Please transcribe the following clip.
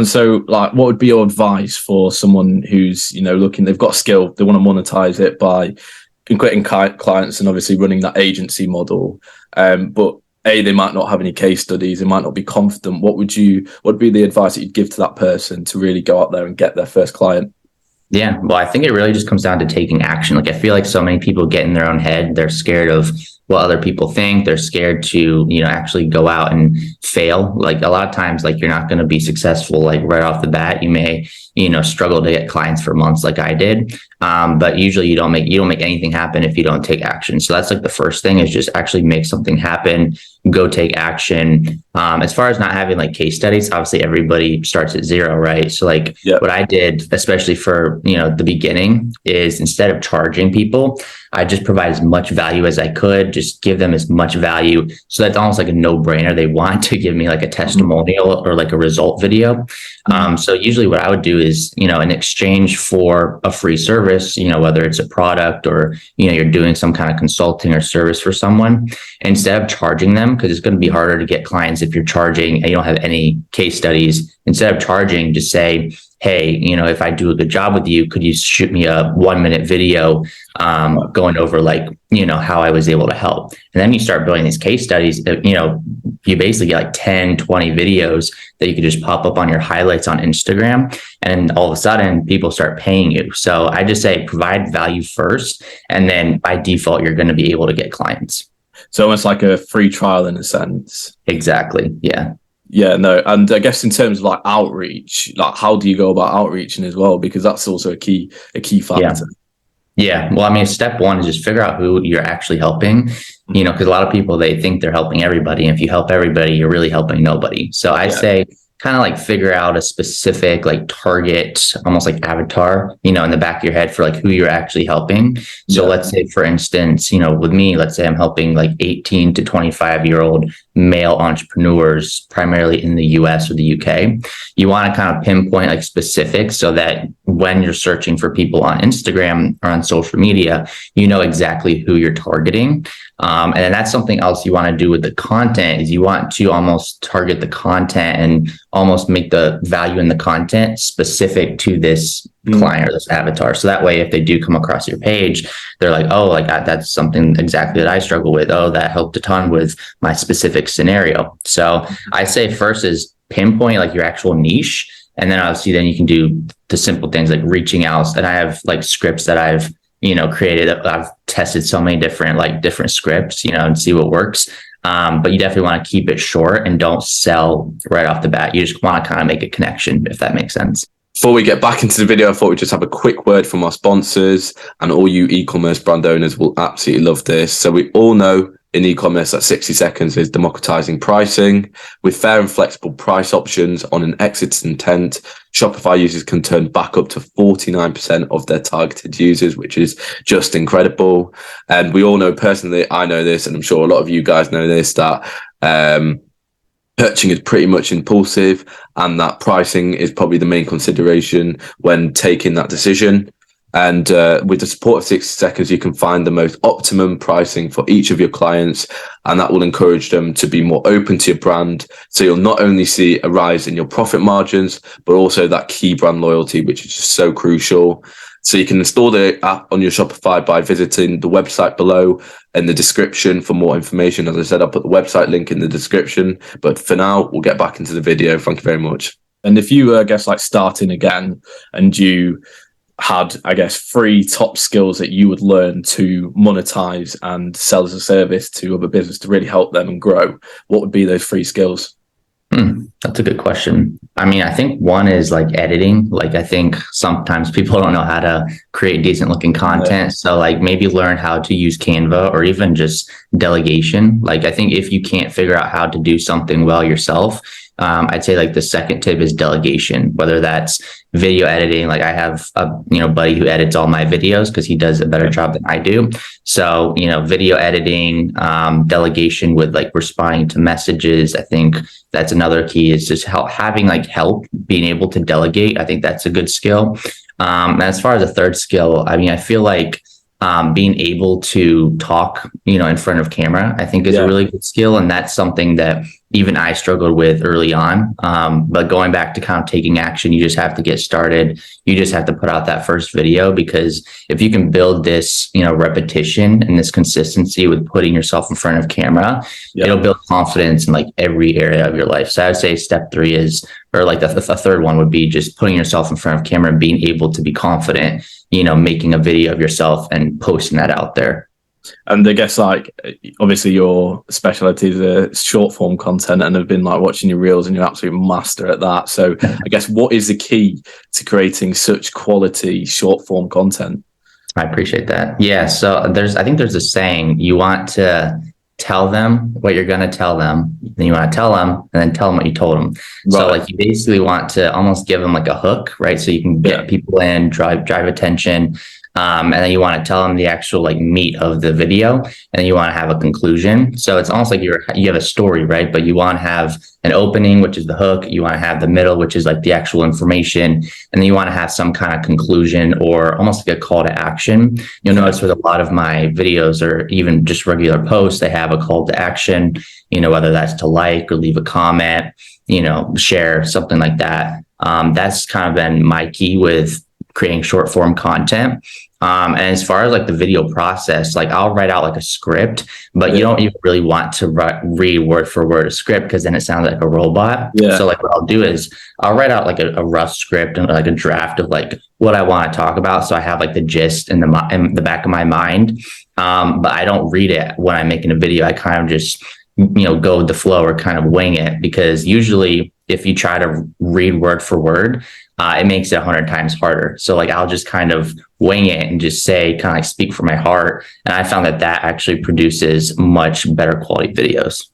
And so, like, what would be your advice for someone who's, looking, they've got a skill, they want to monetize it by getting clients and obviously running that agency model. But they might not have any case studies, they might not be confident. What would be the advice that you'd give to that person to really go out there and get their first client? Yeah, well, I think it really just comes down to taking action. Like, I feel like so many people get in their own head. They're scared of what other people think. They're scared to, actually go out and fail. Like, a lot of times, like, you're not going to be successful, like, right off the bat. You may, struggle to get clients for months like I did. But usually you don't make anything happen if you don't take action. So that's like the first thing, is just actually make something happen, go take action. As far as not having like case studies, obviously everybody starts at zero, right? So like what I did, especially for, the beginning, is instead of charging people, I just provide as much value as I could, just give them as much value. So that's almost like a no-brainer. They want to give me like a testimonial or like a result video. So usually what I would do is, in exchange for a free service, whether it's a product or, you're doing some kind of consulting or service for someone, instead of charging them, because it's going to be harder to get clients if you're charging and you don't have any case studies, instead of charging, just say, hey, if I do a good job with you, could you shoot me a 1-minute video going over like, how I was able to help? And then you start building these case studies, you basically get like 10, 20 videos that you could just pop up on your highlights on Instagram. And all of a sudden people start paying you. So I just say provide value first, and then by default, you're going to be able to get clients. So almost like a free trial in a sense. Exactly. Yeah. Yeah, no. And I guess in terms of like outreach, like how do you go about outreaching as well? Because that's also a key factor. Yeah. Well, I mean, step one is just figure out who you're actually helping, because a lot of people, they think they're helping everybody. And if you help everybody, you're really helping nobody. So I say kind of like figure out a specific like target, almost like avatar, in the back of your head for like who you're actually helping. So let's say, for instance, with me, let's say I'm helping like 18 to 25-year-old male entrepreneurs, primarily in the US or the UK. You want to kind of pinpoint like specifics so that when you're searching for people on Instagram or on social media, you know exactly who you're targeting. And then that's something else you want to do with the content, is you want to almost target the content and almost make the value in the content specific to this client or this avatar. So that way, if they do come across your page, they're like, oh, like that's something exactly that I struggle with. Oh, that helped a ton with my specific scenario. So I say first is pinpoint like your actual niche. And then obviously then you can do the simple things like reaching out. And I have like scripts that I've, created. I've tested so many different scripts, and see what works. But you definitely want to keep it short and don't sell right off the bat. You just want to kind of make a connection, if that makes sense. Before we get back into the video, I thought we'd just have a quick word from our sponsors, and all you e-commerce brand owners will absolutely love this. So we all know in e-commerce that 60 seconds is democratizing pricing. With fair and flexible price options on an exit intent, Shopify users can turn back up to 49% of their targeted users, which is just incredible. And we all know personally, I know this, and I'm sure a lot of you guys know this, that purchasing is pretty much impulsive, and that pricing is probably the main consideration when taking that decision. And with the support of 60 seconds, you can find the most optimum pricing for each of your clients, and that will encourage them to be more open to your brand. So you'll not only see a rise in your profit margins, but also that key brand loyalty, which is just so crucial. So you can install the app on your Shopify by visiting the website below in the description for more information. As I said, I'll put the website link in the description. But for now, we'll get back into the video. Thank you very much. And if you were, I guess, like starting again, and you had, I guess, 3 top skills that you would learn to monetize and sell as a service to other business to really help them and grow, what would be those 3 skills? That's a good question. I mean, I think one is like editing. Like, I think sometimes people don't know how to create decent looking content. So like maybe learn how to use Canva, or even just delegation. Like, I think if you can't figure out how to do something well yourself, I'd say like the second tip is delegation, whether that's video editing. Like, I have a buddy who edits all my videos because he does a better job than I do. So, video editing, delegation with like responding to messages. I think that's another key, is just having like help, being able to delegate. I think that's a good skill. And as far as a third skill, I mean, I feel like being able to talk, in front of camera, I think is a really good skill. And that's something that even I struggled with early on. But going back to kind of taking action, you just have to get started. You just have to put out that first video, because if you can build this, repetition and this consistency with putting yourself in front of camera, it'll build confidence in like every area of your life. So I would say step 3 is, or like the third one would be just putting yourself in front of camera and being able to be confident, making a video of yourself and posting that out there. And I guess, like, obviously your specialty is short form content, and I've been like watching your reels and you're an absolute master at that. So I guess, what is the key to creating such quality short form content? I appreciate that. Yeah. So I think there's a saying, you want to tell them what you're going to tell them, then you want to tell them, and then tell them what you told them. Right. So like, you basically want to almost give them like a hook, right? So you can get people in, drive attention. And then you want to tell them the actual like meat of the video, and then you want to have a conclusion. So it's almost like you have a story, right? But you want to have an opening, which is the hook. You want to have the middle, which is like the actual information. And then you want to have some kind of conclusion, or almost like a call to action. You'll notice with a lot of my videos, or even just regular posts, they have a call to action, whether that's to like or leave a comment, share, something like that. That's kind of been my key with creating short form content. And as far as like the video process, like I'll write out like a script, but you don't even really want to read word for word a script, because then it sounds like a robot. So like what I'll do is I'll write out like a rough script and like a draft of like what I want to talk about. So I have like the gist in the back of my mind. But I don't read it when I'm making a video. I kind of just, go with the flow, or kind of wing it, because usually if you try to read word for word, it makes it 100 times harder. So like, I'll just kind of wing it and just say, kind of like speak from my heart. And I found that actually produces much better quality videos.